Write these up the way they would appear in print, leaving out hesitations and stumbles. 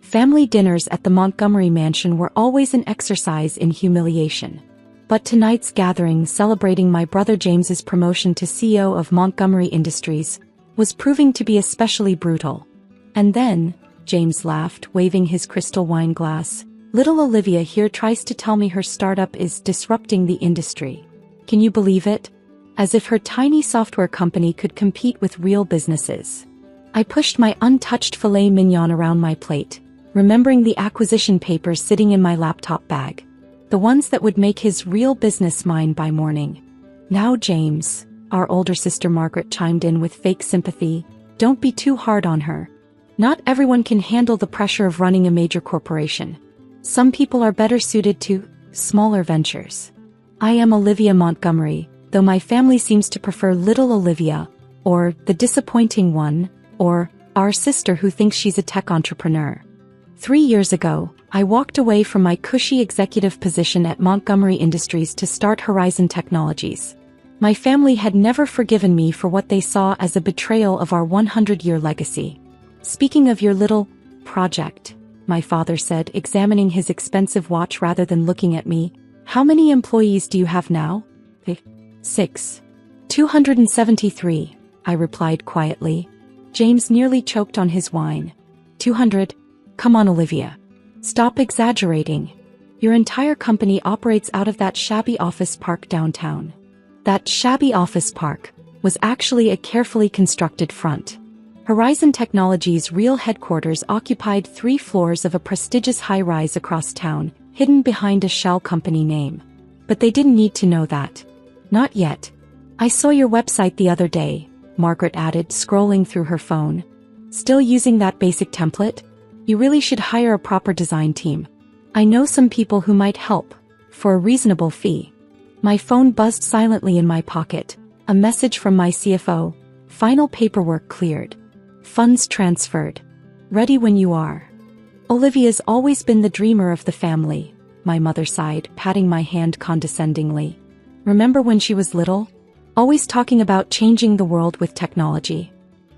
Family dinners at the Montgomery mansion were always an exercise in humiliation. But tonight's gathering celebrating my brother James's promotion to CEO of Montgomery Industries was proving to be especially brutal. And then, James laughed, waving his crystal wine glass, little Olivia here tries to tell me her startup is disrupting the industry. Can you believe it? As if her tiny software company could compete with real businesses. I pushed my untouched filet mignon around my plate, remembering the acquisition papers sitting in my laptop bag. The ones that would make his real business mine by morning. Now James, our older sister Margaret chimed in with fake sympathy, don't be too hard on her. Not everyone can handle the pressure of running a major corporation. Some people are better suited to smaller ventures. I am Olivia Montgomery, though my family seems to prefer little Olivia, or the disappointing one, or our sister who thinks she's a tech entrepreneur. 3 years ago, I walked away from my cushy executive position at Montgomery Industries to start Horizon Technologies. My family had never forgiven me for what they saw as a betrayal of our 100-year legacy. Speaking of your little project, my father said, examining his expensive watch rather than looking at me, how many employees do you have now? 6. 273, I replied quietly. James nearly choked on his wine. 200? Come on, Olivia. Stop exaggerating. Your entire company operates out of that shabby office park downtown. That shabby office park was actually a carefully constructed front. Horizon Technologies' real headquarters occupied 3 floors of a prestigious high-rise across town, hidden behind a shell company name. But they didn't need to know that. Not yet. I saw your website the other day, Margaret added, scrolling through her phone. Still using that basic template? You really should hire a proper design team. I know some people who might help, for a reasonable fee. My phone buzzed silently in my pocket, a message from my CFO. Final paperwork cleared. Funds transferred. Ready when you are. Olivia's always been the dreamer of the family, my mother sighed, patting my hand condescendingly. Remember when she was little? Always talking about changing the world with technology.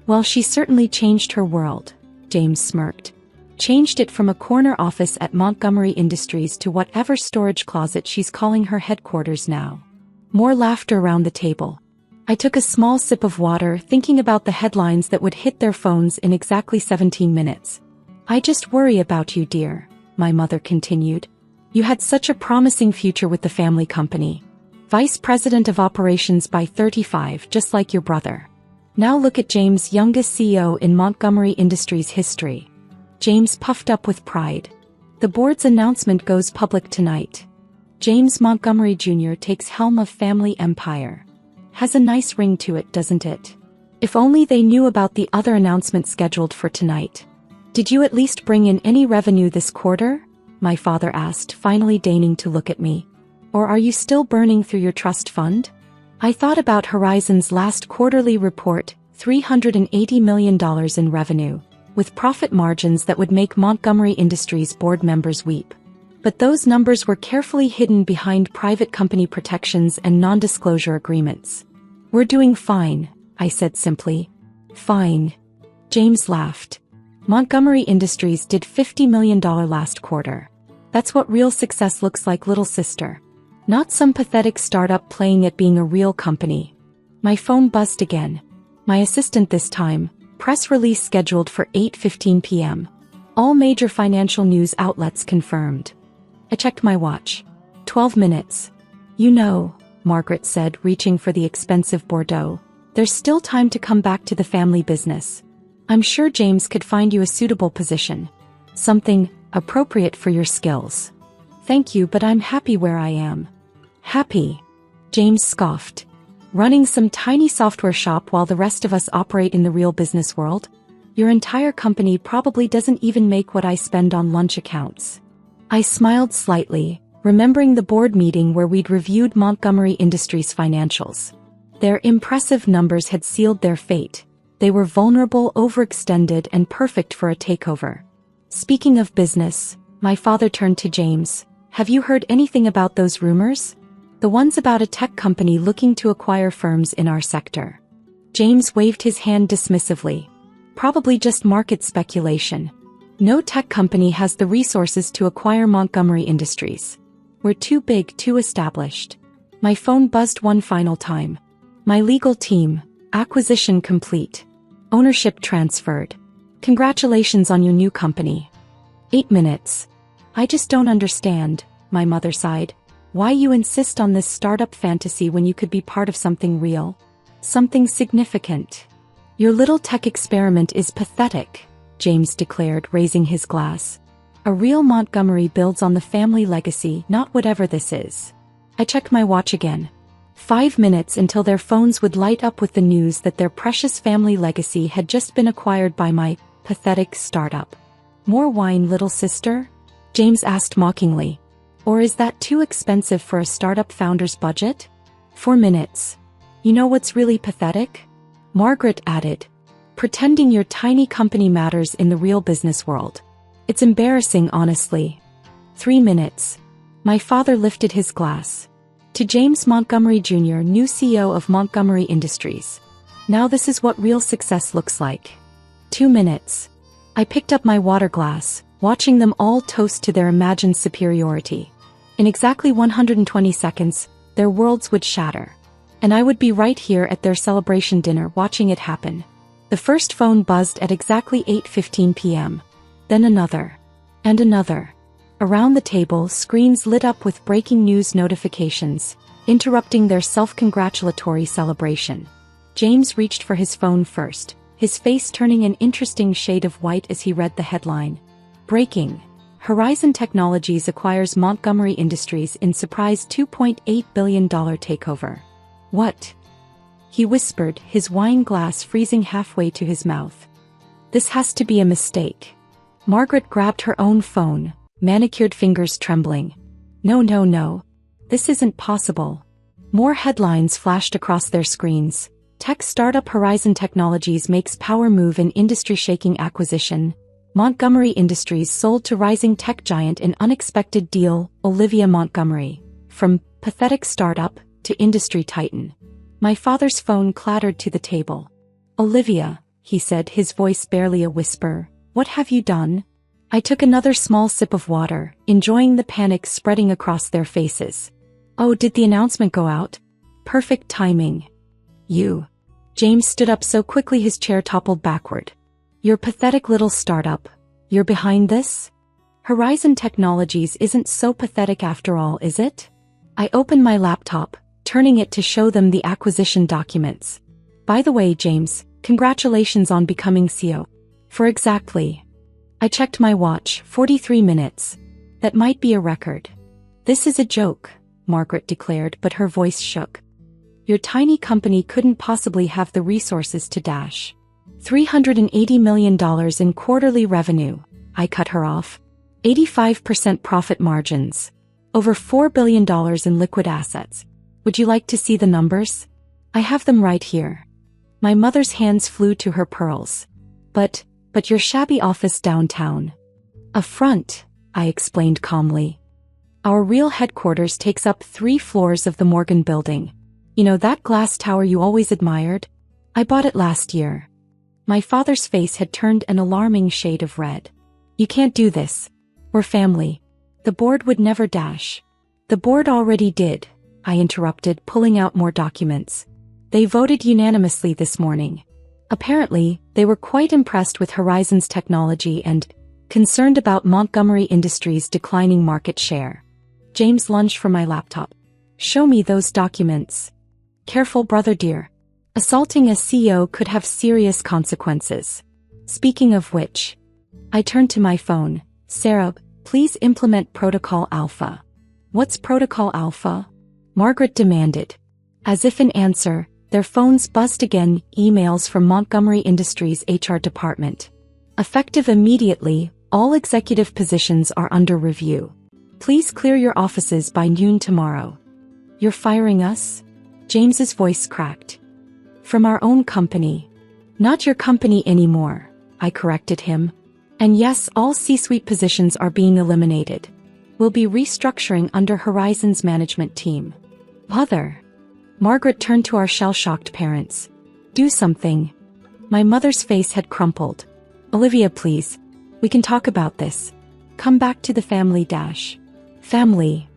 Well, she certainly changed her world, James smirked. Changed it from a corner office at Montgomery Industries to whatever storage closet she's calling her headquarters now. More laughter around the table. I took a small sip of water, thinking about the headlines that would hit their phones in exactly 17 minutes. I just worry about you, dear, my mother continued. You had such a promising future with the family company. Vice President of Operations by 35, just like your brother. Now look at James, youngest CEO in Montgomery Industries history. James puffed up with pride. The board's announcement goes public tonight. James Montgomery Jr. takes helm of family empire. Has a nice ring to it, doesn't it? If only they knew about the other announcement scheduled for tonight. Did you at least bring in any revenue this quarter? My father asked, finally deigning to look at me. Or are you still burning through your trust fund? I thought about Horizon's last quarterly report, $380 million in revenue, with profit margins that would make Montgomery Industries board members weep. But those numbers were carefully hidden behind private company protections and non-disclosure agreements. We're doing fine, I said simply. Fine. James laughed. Montgomery Industries did $50 million last quarter. That's what real success looks like, little sister. Not some pathetic startup playing at being a real company. My phone buzzed again. My assistant this time. Press release scheduled for 8:15 p.m. All major financial news outlets confirmed. I checked my watch. 12 minutes. You know, Margaret said, reaching for the expensive Bordeaux. There's still time to come back to the family business. I'm sure James could find you a suitable position. Something appropriate for your skills. Thank you, but I'm happy where I am. Happy? James scoffed. Running some tiny software shop while the rest of us operate in the real business world? Your entire company probably doesn't even make what I spend on lunch accounts. I smiled slightly, remembering the board meeting where we'd reviewed Montgomery Industries' financials. Their impressive numbers had sealed their fate. They were vulnerable, overextended, and perfect for a takeover. Speaking of business, my father turned to James. Have you heard anything about those rumors? The ones about a tech company looking to acquire firms in our sector. James waved his hand dismissively. Probably just market speculation. No tech company has the resources to acquire Montgomery Industries. We're too big, too established. My phone buzzed one final time. My legal team, acquisition complete. Ownership transferred. Congratulations on your new company. 8 minutes. I just don't understand, my mother sighed. Why you insist on this startup fantasy when you could be part of something real? Something significant. Your little tech experiment is pathetic, James declared, raising his glass. A real Montgomery builds on the family legacy, not whatever this is. I checked my watch again. 5 minutes until their phones would light up with the news that their precious family legacy had just been acquired by my pathetic startup. More wine, little sister? James asked mockingly. Or is that too expensive for a startup founder's budget? 4 minutes. You know what's really pathetic? Margaret added. Pretending your tiny company matters in the real business world. It's embarrassing, honestly. 3 minutes. My father lifted his glass. To James Montgomery Jr., new CEO of Montgomery Industries. Now this is what real success looks like. 2 minutes. I picked up my water glass, watching them all toast to their imagined superiority. In exactly 120 seconds, their worlds would shatter. And I would be right here at their celebration dinner watching it happen. The first phone buzzed at exactly 8:15 p.m. Then another. And another. Around the table, screens lit up with breaking news notifications, interrupting their self-congratulatory celebration. James reached for his phone first, his face turning an interesting shade of white as he read the headline. Breaking. Horizon Technologies acquires Montgomery Industries in surprise $2.8 billion takeover. What? He whispered, his wine glass freezing halfway to his mouth. This has to be a mistake. Margaret grabbed her own phone, manicured fingers trembling. No. This isn't possible. More headlines flashed across their screens. Tech startup Horizon Technologies makes power move in industry-shaking acquisition. Montgomery Industries sold to rising tech giant in unexpected deal. Olivia Montgomery. From pathetic startup to industry titan. My father's phone clattered to the table. Olivia, he said, his voice barely a whisper. What have you done? I took another small sip of water, enjoying the panic spreading across their faces. Oh, did the announcement go out? Perfect timing. You. James stood up so quickly his chair toppled backward. Your pathetic little startup. You're behind this? Horizon Technologies isn't so pathetic after all, is it? I opened my laptop, turning it to show them the acquisition documents. By the way, James, congratulations on becoming CEO. For exactly. I checked my watch, 43 minutes. That might be a record. This is a joke, Margaret declared, but her voice shook. Your tiny company couldn't possibly have the resources to dash $380 million in quarterly revenue, I cut her off. 85% profit margins. Over $4 billion in liquid assets. Would you like to see the numbers? I have them right here. My mother's hands flew to her pearls. But your shabby office downtown. A front, I explained calmly. Our real headquarters takes up 3 floors of the Morgan building. You know that glass tower you always admired? I bought it last year. My father's face had turned an alarming shade of red. You can't do this. We're family. The board would never dash. The board already did, I interrupted, pulling out more documents. They voted unanimously this morning. Apparently, they were quite impressed with Horizon's technology and concerned about Montgomery Industries' declining market share. James lunged for my laptop. Show me those documents. Careful, brother dear. Assaulting a CEO could have serious consequences. Speaking of which, I turned to my phone. Sarah, please implement Protocol Alpha. What's Protocol Alpha? Margaret demanded. As if in answer, their phones buzzed again, emails from Montgomery Industries' HR department. Effective immediately, all executive positions are under review. Please clear your offices by noon tomorrow. You're firing us? James's voice cracked. From our own company. Not your company anymore, I corrected him. And yes, all C-suite positions are being eliminated. We'll be restructuring under Horizon's management team. Mother. Margaret turned to our shell-shocked parents. Do something. My mother's face had crumpled. Olivia, please. We can talk about this. Come back to the family dash. Family.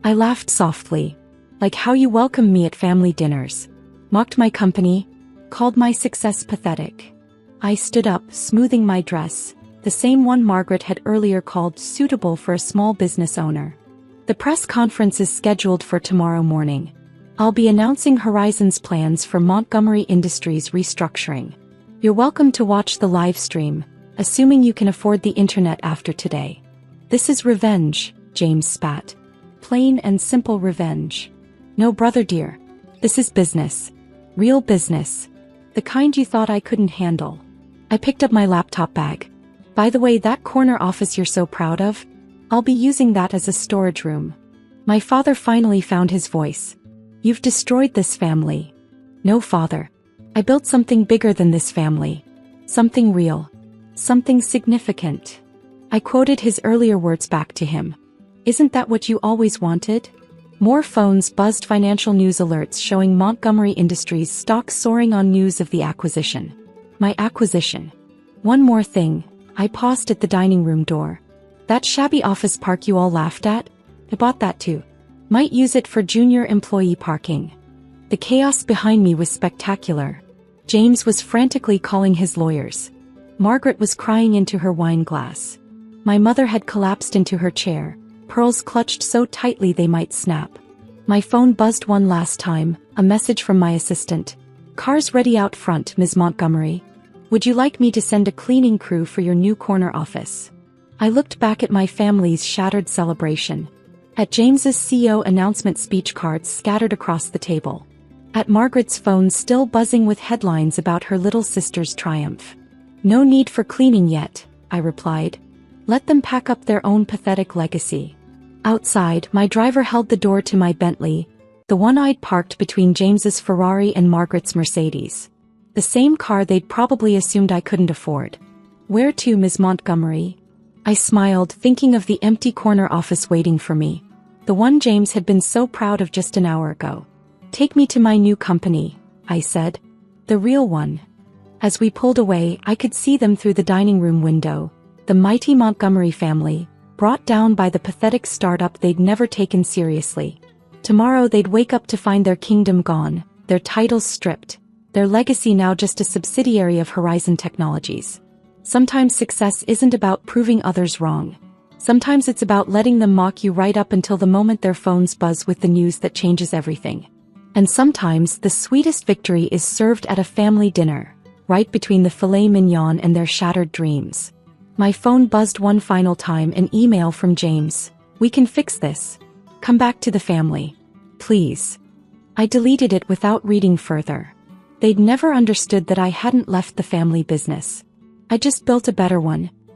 I laughed softly. Like how you welcomed me at family dinners. Mocked my company. Called my success pathetic. I stood up, smoothing my dress, the same one Margaret had earlier called suitable for a small business owner. The press conference is scheduled for tomorrow morning. I'll be announcing Horizon's plans for Montgomery Industries restructuring. You're welcome to watch the live stream, assuming you can afford the internet after today. This is revenge, James spat. Plain and simple revenge. No, brother dear. This is business. Real business. The kind you thought I couldn't handle. I picked up my laptop bag. By the way, that corner office you're so proud of? I'll be using that as a storage room. My father finally found his voice. You've destroyed this family. No, father. I built something bigger than this family. Something real. Something significant. I quoted his earlier words back to him. Isn't that what you always wanted? More phones buzzed, financial news alerts showing Montgomery Industries stock soaring on news of the acquisition. My acquisition. One more thing. I paused at the dining room door. That shabby office park you all laughed at? I bought that too. Might use it for junior employee parking. The chaos behind me was spectacular. James was frantically calling his lawyers. Margaret was crying into her wine glass. My mother had collapsed into her chair, pearls clutched so tightly they might snap. My phone buzzed one last time, a message from my assistant. Cars ready out front, Ms. Montgomery. Would you like me to send a cleaning crew for your new corner office? I looked back at my family's shattered celebration. At James's CEO announcement speech cards scattered across the table. At Margaret's phone still buzzing with headlines about her little sister's triumph. No need for cleaning yet, I replied. Let them pack up their own pathetic legacy. Outside, my driver held the door to my Bentley, the one I'd parked between James's Ferrari and Margaret's Mercedes. The same car they'd probably assumed I couldn't afford. Where to, Ms. Montgomery? I smiled, thinking of the empty corner office waiting for me. The one James had been so proud of just an hour ago. Take me to my new company, I said. The real one. As we pulled away, I could see them through the dining room window, the mighty Montgomery family, brought down by the pathetic startup they'd never taken seriously. Tomorrow they'd wake up to find their kingdom gone, their titles stripped, their legacy now just a subsidiary of Horizon Technologies. Sometimes success isn't about proving others wrong. Sometimes it's about letting them mock you right up until the moment their phones buzz with the news that changes everything. And sometimes the sweetest victory is served at a family dinner, right between the filet mignon and their shattered dreams. My phone buzzed one final time, an email from James. We can fix this. Come back to the family. Please. I deleted it without reading further. They'd never understood that I hadn't left the family business. I just built a better one,